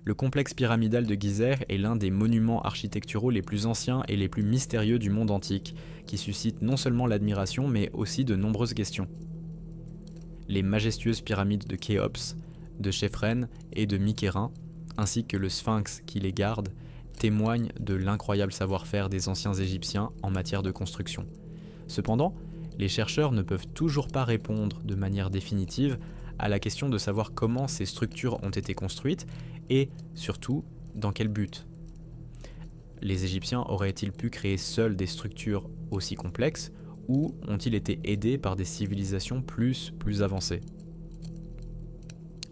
Le complexe pyramidal de Gizeh est l'un des monuments architecturaux les plus anciens et les plus mystérieux du monde antique, qui suscite non seulement l'admiration mais aussi de nombreuses questions. Les majestueuses pyramides de Khéops, de Chéphren et de Mikérin, ainsi que le sphinx qui les garde, témoignent de l'incroyable savoir-faire des anciens Égyptiens en matière de construction. Cependant, les chercheurs ne peuvent toujours pas répondre de manière définitive à la question de savoir comment ces structures ont été construites et, surtout, dans quel but. Les Égyptiens auraient-ils pu créer seuls des structures aussi complexes ou ont-ils été aidés par des civilisations plus avancées ?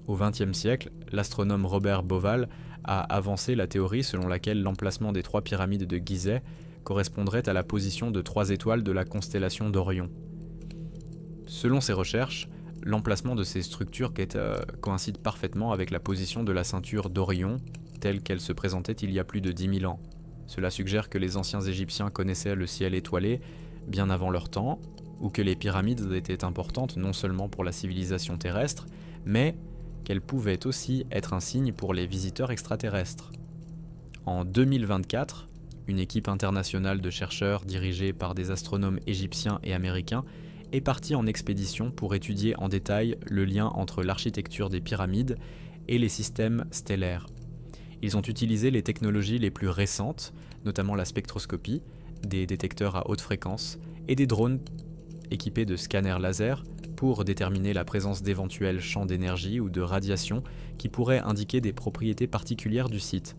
Au XXe siècle, l'astronome Robert Bauval a avancé la théorie selon laquelle l'emplacement des 3 pyramides de Gizeh correspondrait à la position de 3 étoiles de la constellation d'Orion. Selon ses recherches, l'emplacement de ces structures coïncide parfaitement avec la position de la ceinture d'Orion, telle qu'elle se présentait il y a plus de 10 000 ans. Cela suggère que les anciens Égyptiens connaissaient le ciel étoilé bien avant leur temps, ou que les pyramides étaient importantes non seulement pour la civilisation terrestre, mais qu'elles pouvaient aussi être un signe pour les visiteurs extraterrestres. En 2024, une équipe internationale de chercheurs dirigée par des astronomes égyptiens et américains est partie en expédition pour étudier en détail le lien entre l'architecture des pyramides et les systèmes stellaires. Ils ont utilisé les technologies les plus récentes, notamment la spectroscopie, des détecteurs à haute fréquence et des drones équipés de scanners laser pour déterminer la présence d'éventuels champs d'énergie ou de radiation qui pourraient indiquer des propriétés particulières du site.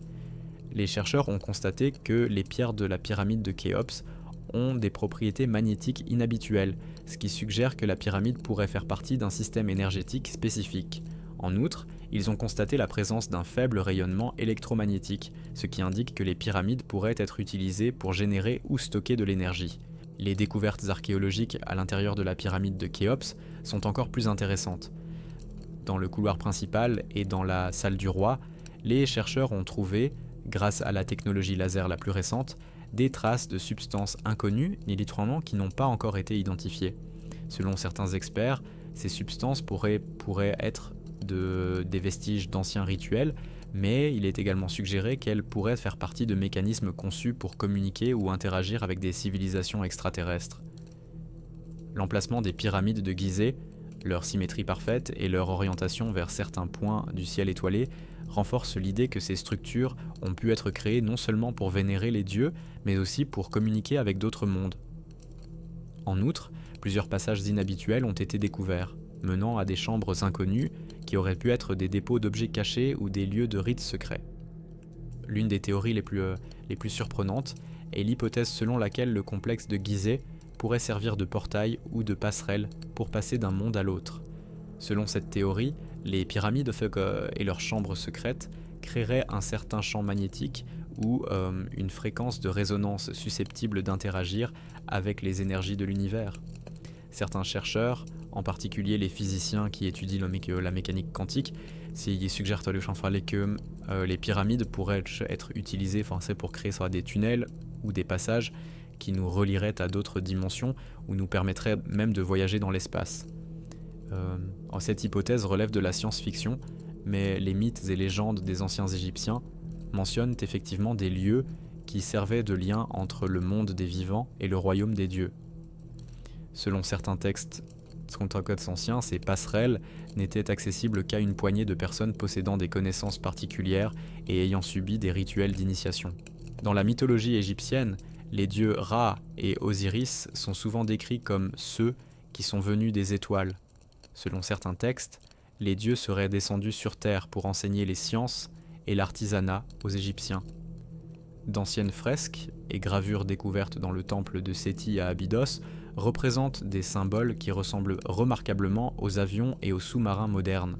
Les chercheurs ont constaté que les pierres de la pyramide de Khéops ont des propriétés magnétiques inhabituelles, ce qui suggère que la pyramide pourrait faire partie d'un système énergétique spécifique. En outre, ils ont constaté la présence d'un faible rayonnement électromagnétique, ce qui indique que les pyramides pourraient être utilisées pour générer ou stocker de l'énergie. Les découvertes archéologiques à l'intérieur de la pyramide de Khéops sont encore plus intéressantes. Dans le couloir principal et dans la salle du roi, les chercheurs ont trouvé, grâce à la technologie laser la plus récente, des traces de substances inconnues, ni littéralement qui n'ont pas encore été identifiées. Selon certains experts, ces substances pourraient être des vestiges d'anciens rituels, mais il est également suggéré qu'elles pourraient faire partie de mécanismes conçus pour communiquer ou interagir avec des civilisations extraterrestres. L'emplacement des pyramides de Gizeh, leur symétrie parfaite et leur orientation vers certains points du ciel étoilé renforcent l'idée que ces structures ont pu être créées non seulement pour vénérer les dieux, mais aussi pour communiquer avec d'autres mondes. En outre, plusieurs passages inhabituels ont été découverts, menant à des chambres inconnues qui auraient pu être des dépôts d'objets cachés ou des lieux de rites secrets. L'une des théories les plus surprenantes est l'hypothèse selon laquelle le complexe de Gizeh pourrait servir de portail ou de passerelle pour passer d'un monde à l'autre. Selon cette théorie, les pyramides et leurs chambres secrètes créeraient un certain champ magnétique ou une fréquence de résonance susceptible d'interagir avec les énergies de l'univers. Certains chercheurs, en particulier les physiciens qui étudient la mécanique quantique, suggèrent que les pyramides pourraient être utilisées pour créer soit des tunnels ou des passages qui nous relieraient à d'autres dimensions ou nous permettraient même de voyager dans l'espace. Cette hypothèse relève de la science-fiction, mais les mythes et légendes des anciens Égyptiens mentionnent effectivement des lieux qui servaient de lien entre le monde des vivants et le royaume des dieux. Selon certains textes anciens, ces passerelles n'étaient accessibles qu'à une poignée de personnes possédant des connaissances particulières et ayant subi des rituels d'initiation. Dans la mythologie égyptienne, les dieux Ra et Osiris sont souvent décrits comme ceux qui sont venus des étoiles. Selon certains textes, les dieux seraient descendus sur terre pour enseigner les sciences et l'artisanat aux Égyptiens. D'anciennes fresques et gravures découvertes dans le temple de Séti à Abydos représentent des symboles qui ressemblent remarquablement aux avions et aux sous-marins modernes.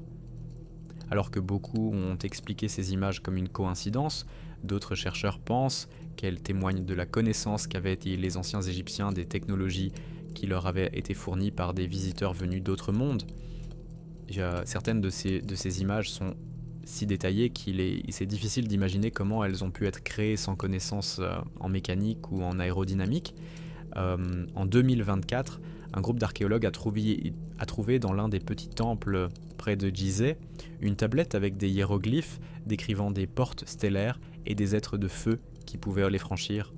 Alors que beaucoup ont expliqué ces images comme une coïncidence, d'autres chercheurs pensent qu'elles témoignent de la connaissance qu'avaient les anciens Égyptiens des technologies qui leur avaient été fournies par des visiteurs venus d'autres mondes. Certaines de ces images sont si détaillées c'est difficile d'imaginer comment elles ont pu être créées sans connaissance en mécanique ou en aérodynamique. En 2024, un groupe d'archéologues a trouvé dans l'un des petits temples près de Gizeh une tablette avec des hiéroglyphes décrivant des portes stellaires et des êtres de feu qui pouvaient les franchir.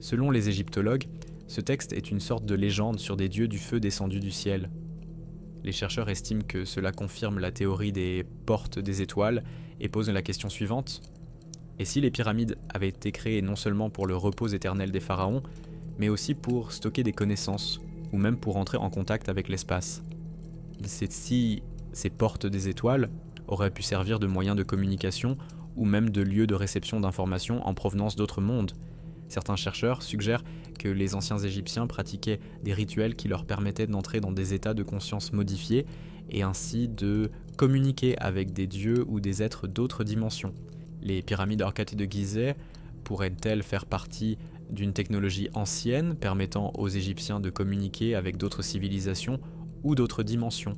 Selon les égyptologues, ce texte est une sorte de légende sur des dieux du feu descendus du ciel. Les chercheurs estiment que cela confirme la théorie des portes des étoiles et posent la question suivante. Et si les pyramides avaient été créées non seulement pour le repos éternel des pharaons, mais aussi pour stocker des connaissances, ou même pour entrer en contact avec l'espace? C'est si ces portes des étoiles auraient pu servir de moyens de communication ou même de lieux de réception d'informations en provenance d'autres mondes. Certains chercheurs suggèrent que les anciens Égyptiens pratiquaient des rituels qui leur permettaient d'entrer dans des états de conscience modifiés et ainsi de communiquer avec des dieux ou des êtres d'autres dimensions. Les pyramides Orkhati de Gizeh pourraient-elles faire partie d'une technologie ancienne permettant aux Égyptiens de communiquer avec d'autres civilisations ou d'autres dimensions?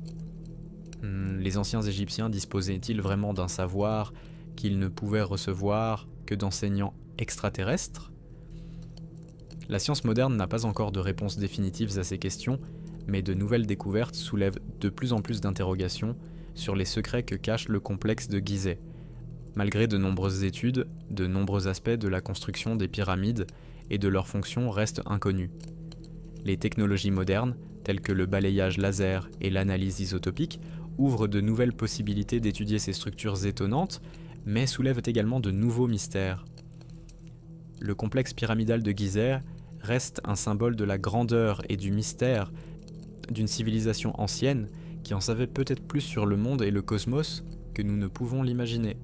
Les anciens Égyptiens disposaient-ils vraiment d'un savoir qu'ils ne pouvaient recevoir que d'enseignants extraterrestres? La science moderne n'a pas encore de réponses définitives à ces questions, mais de nouvelles découvertes soulèvent de plus en plus d'interrogations sur les secrets que cache le complexe de Gizeh. Malgré de nombreuses études, de nombreux aspects de la construction des pyramides et de leur fonction restent inconnus. Les technologies modernes, telles que le balayage laser et l'analyse isotopique, ouvrent de nouvelles possibilités d'étudier ces structures étonnantes, mais soulèvent également de nouveaux mystères. Le complexe pyramidal de Gizeh reste un symbole de la grandeur et du mystère d'une civilisation ancienne qui en savait peut-être plus sur le monde et le cosmos que nous ne pouvons l'imaginer.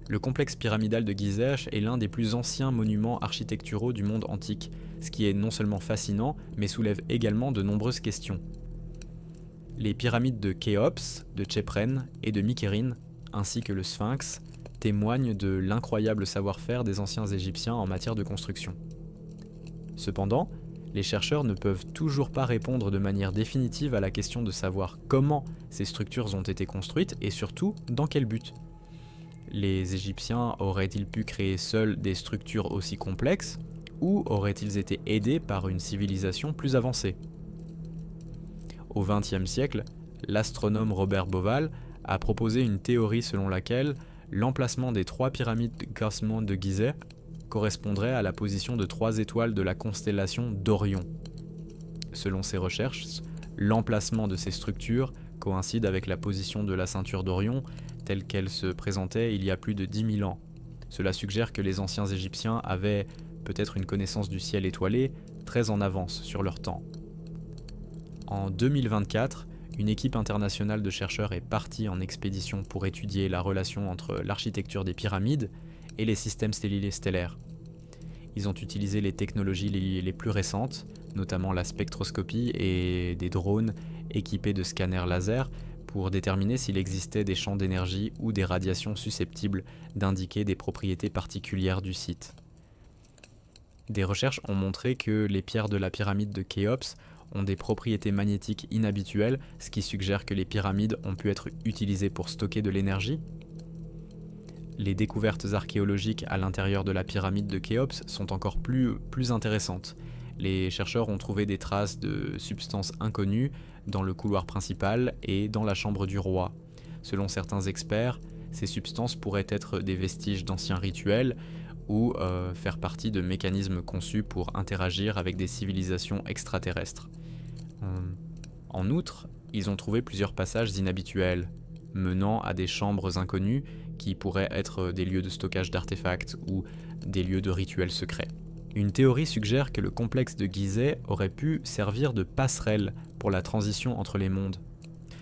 Le complexe pyramidal de Gizeh est l'un des plus anciens monuments architecturaux du monde antique, ce qui est non seulement fascinant, mais soulève également de nombreuses questions. Les pyramides de Khéops, de Tchephren et de Mikéréne, ainsi que le Sphinx, témoignent de l'incroyable savoir-faire des anciens Égyptiens en matière de construction. Cependant, les chercheurs ne peuvent toujours pas répondre de manière définitive à la question de savoir comment ces structures ont été construites et surtout dans quel but. Les Égyptiens auraient-ils pu créer seuls des structures aussi complexes ou auraient-ils été aidés par une civilisation plus avancée? Au XXe siècle, l'astronome Robert Bauval a proposé une théorie selon laquelle l'emplacement des 3 pyramides de Khafre de Gizeh correspondrait à la position de 3 étoiles de la constellation d'Orion. Selon ses recherches, l'emplacement de ces structures coïncide avec la position de la ceinture d'Orion telle qu'elle se présentait il y a plus de 10 000 ans. Cela suggère que les anciens Égyptiens avaient peut-être une connaissance du ciel étoilé très en avance sur leur temps. En 2024, une équipe internationale de chercheurs est partie en expédition pour étudier la relation entre l'architecture des pyramides et les systèmes stellaires. Ils ont utilisé les technologies les plus récentes, notamment la spectroscopie et des drones équipés de scanners laser, pour déterminer s'il existait des champs d'énergie ou des radiations susceptibles d'indiquer des propriétés particulières du site. Des recherches ont montré que les pierres de la pyramide de Khéops ont des propriétés magnétiques inhabituelles, ce qui suggère que les pyramides ont pu être utilisées pour stocker de l'énergie. Les découvertes archéologiques à l'intérieur de la pyramide de Khéops sont encore plus intéressantes. Les chercheurs ont trouvé des traces de substances inconnues dans le couloir principal et dans la chambre du roi. Selon certains experts, ces substances pourraient être des vestiges d'anciens rituels ou faire partie de mécanismes conçus pour interagir avec des civilisations extraterrestres. En outre, ils ont trouvé plusieurs passages inhabituels, menant à des chambres inconnues qui pourraient être des lieux de stockage d'artefacts ou des lieux de rituels secrets. Une théorie suggère que le complexe de Gizeh aurait pu servir de passerelle pour la transition entre les mondes.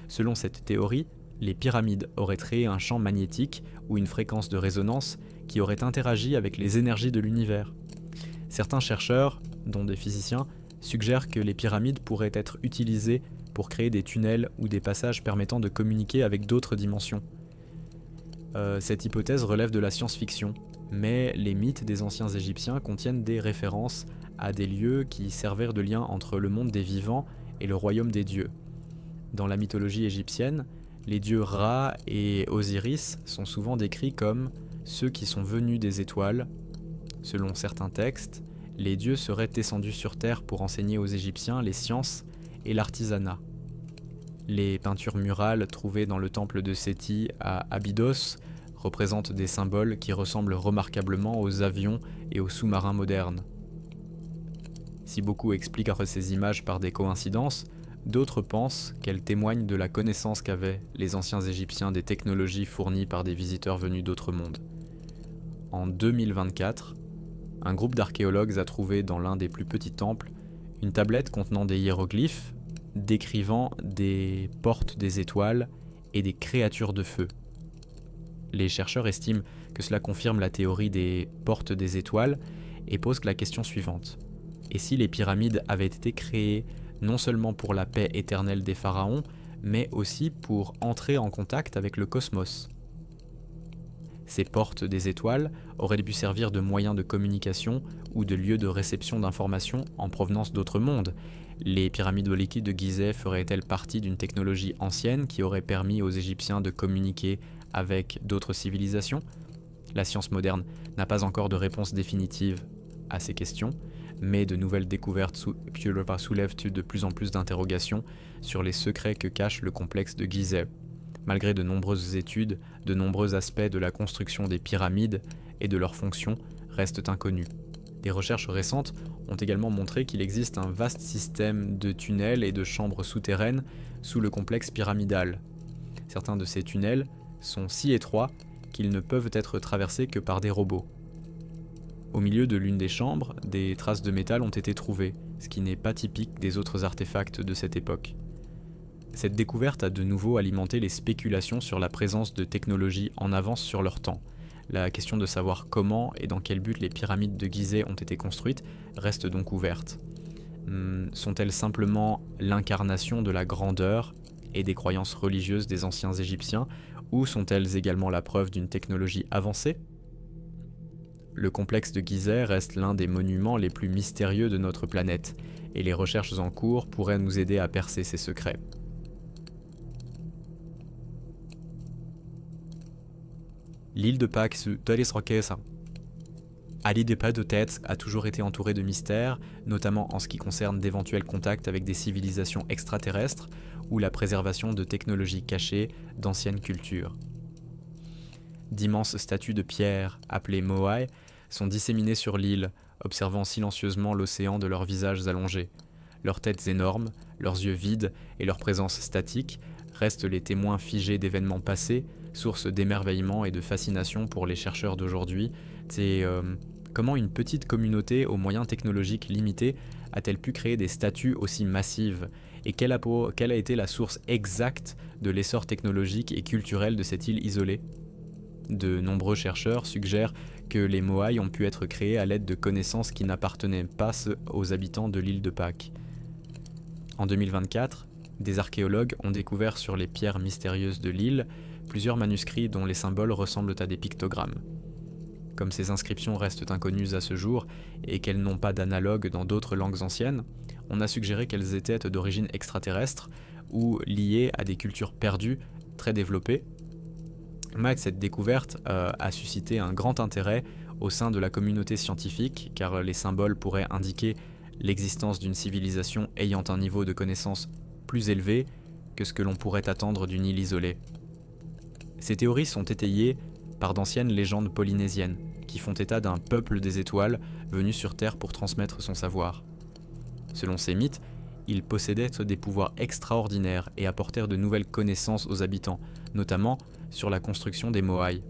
Selon cette théorie, les pyramides auraient créé un champ magnétique ou une fréquence de résonance qui aurait interagi avec les énergies de l'univers. Certains chercheurs, dont des physiciens, suggèrent que les pyramides pourraient être utilisées pour créer des tunnels ou des passages permettant de communiquer avec d'autres dimensions. Cette hypothèse relève de la science-fiction, mais les mythes des anciens Égyptiens contiennent des références à des lieux qui servirent de lien entre le monde des vivants et le royaume des dieux. Dans la mythologie égyptienne, les dieux Ra et Osiris sont souvent décrits comme ceux qui sont venus des étoiles Selon certains textes, les dieux seraient descendus sur terre pour enseigner aux Égyptiens les sciences et l'artisanat. Les peintures murales trouvées dans le temple de Séti à Abydos représentent des symboles qui ressemblent remarquablement aux avions et aux sous-marins modernes. Si beaucoup expliquent ces images par des coïncidences, d'autres pensent qu'elles témoignent de la connaissance qu'avaient les anciens Égyptiens des technologies fournies par des visiteurs venus d'autres mondes. En 2024, un groupe d'archéologues a trouvé dans l'un des plus petits temples une tablette contenant des hiéroglyphes décrivant des portes des étoiles et des créatures de feu. Les chercheurs estiment que cela confirme la théorie des portes des étoiles et posent la question suivante. Et si les pyramides avaient été créées non seulement pour la paix éternelle des pharaons, mais aussi pour entrer en contact avec le cosmos? Ces portes des étoiles auraient pu servir de moyens de communication ou de lieux de réception d'informations en provenance d'autres mondes. Les pyramides liquides de Gizeh feraient-elles partie d'une technologie ancienne qui aurait permis aux Égyptiens de communiquer avec d'autres civilisations? La science moderne n'a pas encore de réponse définitive à ces questions, mais de nouvelles découvertes soulèvent de plus en plus d'interrogations sur les secrets que cache le complexe de Gizeh. Malgré de nombreuses études, de nombreux aspects de la construction des pyramides et de leurs fonctions restent inconnus. Des recherches récentes ont également montré qu'il existe un vaste système de tunnels et de chambres souterraines sous le complexe pyramidal. Certains de ces tunnels sont si étroits qu'ils ne peuvent être traversés que par des robots. Au milieu de l'une des chambres, des traces de métal ont été trouvées, ce qui n'est pas typique des autres artefacts de cette époque. Cette découverte a de nouveau alimenté les spéculations sur la présence de technologies en avance sur leur temps. La question de savoir comment et dans quel but les pyramides de Gizeh ont été construites reste donc ouverte. Sont-elles simplement l'incarnation de la grandeur et des croyances religieuses des anciens Égyptiens, ou sont-elles également la preuve d'une technologie avancée? Le complexe de Gizeh reste l'un des monuments les plus mystérieux de notre planète, et les recherches en cours pourraient nous aider à percer ses secrets. L'île de Pâques à l'île de Pâques de Tête a toujours été entourée de mystères, notamment en ce qui concerne d'éventuels contacts avec des civilisations extraterrestres ou la préservation de technologies cachées d'anciennes cultures. D'immenses statues de pierre, appelées moai, sont disséminées sur l'île, observant silencieusement l'océan de leurs visages allongés. Leurs têtes énormes, leurs yeux vides et leur présence statique restent les témoins figés d'événements passés, source d'émerveillement et de fascination pour les chercheurs d'aujourd'hui. C'est comment une petite communauté aux moyens technologiques limités a-t-elle pu créer des statues aussi massives, et quelle a été la source exacte de l'essor technologique et culturel de cette île isolée? De nombreux chercheurs suggèrent que les moai ont pu être créés à l'aide de connaissances qui n'appartenaient pas aux habitants de l'île de Pâques. En 2024, des archéologues ont découvert sur les pierres mystérieuses de l'île plusieurs manuscrits dont les symboles ressemblent à des pictogrammes. Comme ces inscriptions restent inconnues à ce jour et qu'elles n'ont pas d'analogue dans d'autres langues anciennes, on a suggéré qu'elles étaient d'origine extraterrestre ou liées à des cultures perdues très développées. Mais cette découverte a suscité un grand intérêt au sein de la communauté scientifique, car les symboles pourraient indiquer l'existence d'une civilisation ayant un niveau de connaissance plus élevé que ce que l'on pourrait attendre d'une île isolée. Ces théories sont étayées par d'anciennes légendes polynésiennes, qui font état d'un peuple des étoiles venu sur Terre pour transmettre son savoir. Selon ces mythes, ils possédaient des pouvoirs extraordinaires et apportèrent de nouvelles connaissances aux habitants, notamment sur la construction des moai.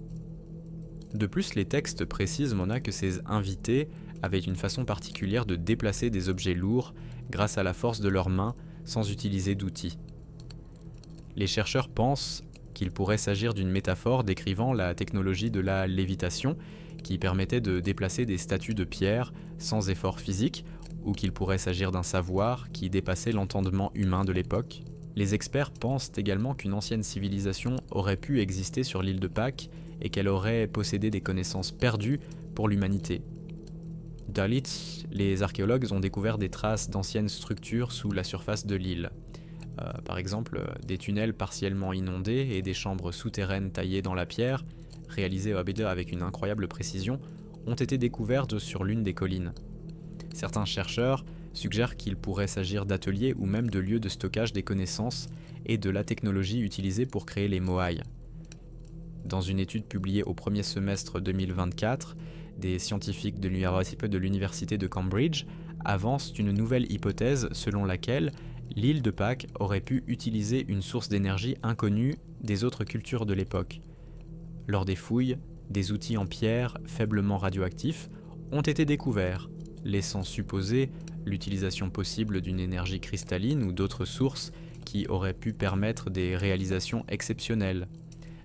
De plus, les textes précisent que ces invités avaient une façon particulière de déplacer des objets lourds grâce à la force de leurs mains sans utiliser d'outils. Les chercheurs pensent qu'il pourrait s'agir d'une métaphore décrivant la technologie de la lévitation qui permettait de déplacer des statues de pierre sans effort physique, ou qu'il pourrait s'agir d'un savoir qui dépassait l'entendement humain de l'époque. Les experts pensent également qu'une ancienne civilisation aurait pu exister sur l'île de Pâques et qu'elle aurait possédé des connaissances perdues pour l'humanité. Dalit, les archéologues ont découvert des traces d'anciennes structures sous la surface de l'île. Par exemple, des tunnels partiellement inondés et des chambres souterraines taillées dans la pierre, réalisées avec une incroyable précision, ont été découvertes sur l'une des collines. Certains chercheurs suggèrent qu'il pourrait s'agir d'ateliers ou même de lieux de stockage des connaissances et de la technologie utilisée pour créer les Moai. Dans une étude publiée au premier semestre 2024, des scientifiques de l'université de Cambridge avancent une nouvelle hypothèse selon laquelle l'île de Pâques aurait pu utiliser une source d'énergie inconnue des autres cultures de l'époque. Lors des fouilles, des outils en pierre faiblement radioactifs ont été découverts, laissant supposer l'utilisation possible d'une énergie cristalline ou d'autres sources qui auraient pu permettre des réalisations exceptionnelles.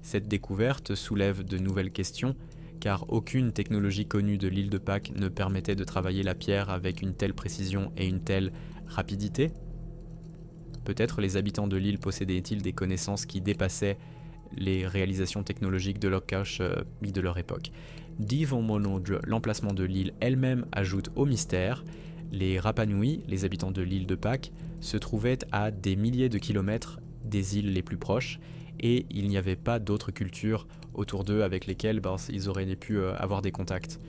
Cette découverte soulève de nouvelles questions, car aucune technologie connue de l'île de Pâques ne permettait de travailler la pierre avec une telle précision et une telle rapidité. Peut-être les habitants de l'île possédaient-ils des connaissances qui dépassaient les réalisations technologiques de leur de leur époque. L'emplacement de l'île elle-même ajoute au mystère. Les Rapa Nui, les habitants de l'île de Pâques, se trouvaient à des milliers de kilomètres des îles les plus proches, et il n'y avait pas d'autres cultures autour d'eux avec lesquelles ils auraient pu avoir des contacts.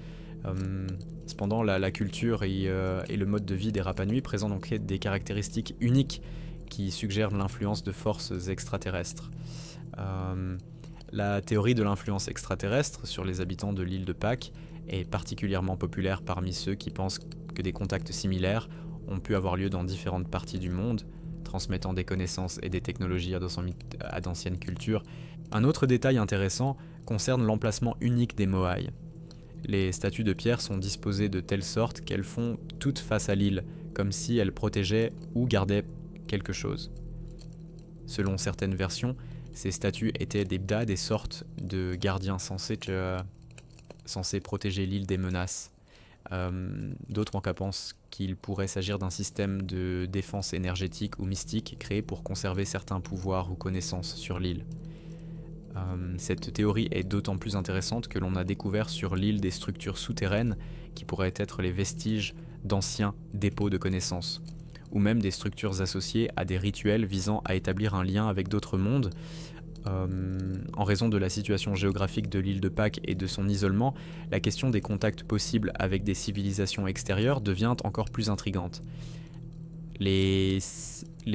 Cependant, la culture et le mode de vie des Rapa Nui présentent donc des caractéristiques uniques qui suggèrent l'influence de forces extraterrestres. La théorie de l'influence extraterrestre sur les habitants de l'île de Pâques est particulièrement populaire parmi ceux qui pensent que des contacts similaires ont pu avoir lieu dans différentes parties du monde, transmettant des connaissances et des technologies à d'anciennes cultures. Un autre détail intéressant concerne l'emplacement unique des Moai. Les statues de pierre sont disposées de telle sorte qu'elles font toutes face à l'île, comme si elles protégeaient ou gardaient quelque chose. Selon certaines versions, ces statues étaient des sortes de gardiens censés protéger l'île des menaces. D'autres en cas pensent qu'il pourrait s'agir d'un système de défense énergétique ou mystique créé pour conserver certains pouvoirs ou connaissances sur l'île. Cette théorie est d'autant plus intéressante que l'on a découvert sur l'île des structures souterraines qui pourraient être les vestiges d'anciens dépôts de connaissances, ou même des structures associées à des rituels visant à établir un lien avec d'autres mondes. En raison de la situation géographique de l'île de Pâques et de son isolement, la question des contacts possibles avec des civilisations extérieures devient encore plus intrigante. Les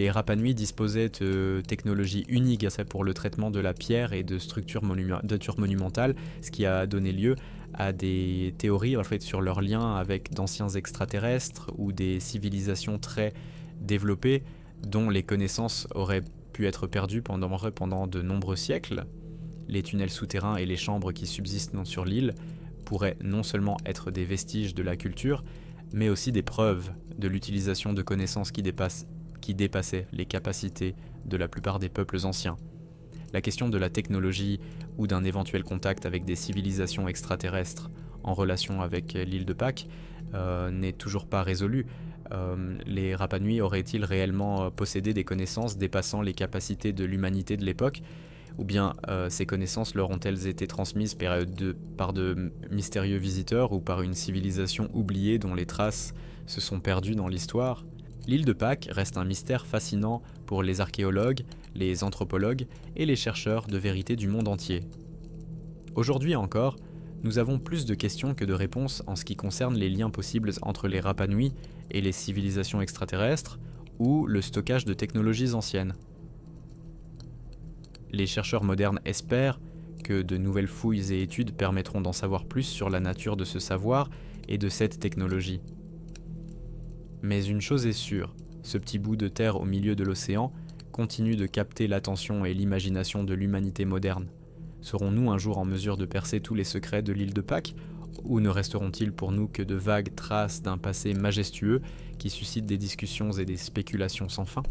Rapa Nui disposaient de technologies uniques pour le traitement de la pierre et de structures monumentales, ce qui a donné lieu à des théories sur leur lien avec d'anciens extraterrestres ou des civilisations très développées dont les connaissances auraient pu être perdues pendant de nombreux siècles. Les tunnels souterrains et les chambres qui subsistent sur l'île pourraient non seulement être des vestiges de la culture, mais aussi des preuves de l'utilisation de connaissances qui dépassaient les capacités de la plupart des peuples anciens. La question de la technologie ou d'un éventuel contact avec des civilisations extraterrestres en relation avec l'île de Pâques n'est toujours pas résolue. Les Rapa Nui auraient-ils réellement possédé des connaissances dépassant les capacités de l'humanité de l'époque, ou bien ces connaissances leur ont-elles été transmises par de mystérieux visiteurs ou par une civilisation oubliée dont les traces se sont perdues dans l'histoire? L'île de Pâques reste un mystère fascinant pour les archéologues, les anthropologues et les chercheurs de vérité du monde entier. Aujourd'hui encore, nous avons plus de questions que de réponses en ce qui concerne les liens possibles entre les Rapa Nui et les civilisations extraterrestres ou le stockage de technologies anciennes. Les chercheurs modernes espèrent que de nouvelles fouilles et études permettront d'en savoir plus sur la nature de ce savoir et de cette technologie. Mais une chose est sûre, ce petit bout de terre au milieu de l'océan continue de capter l'attention et l'imagination de l'humanité moderne. Serons-nous un jour en mesure de percer tous les secrets de l'île de Pâques, ou ne resteront-ils pour nous que de vagues traces d'un passé majestueux qui suscitent des discussions et des spéculations sans fin ?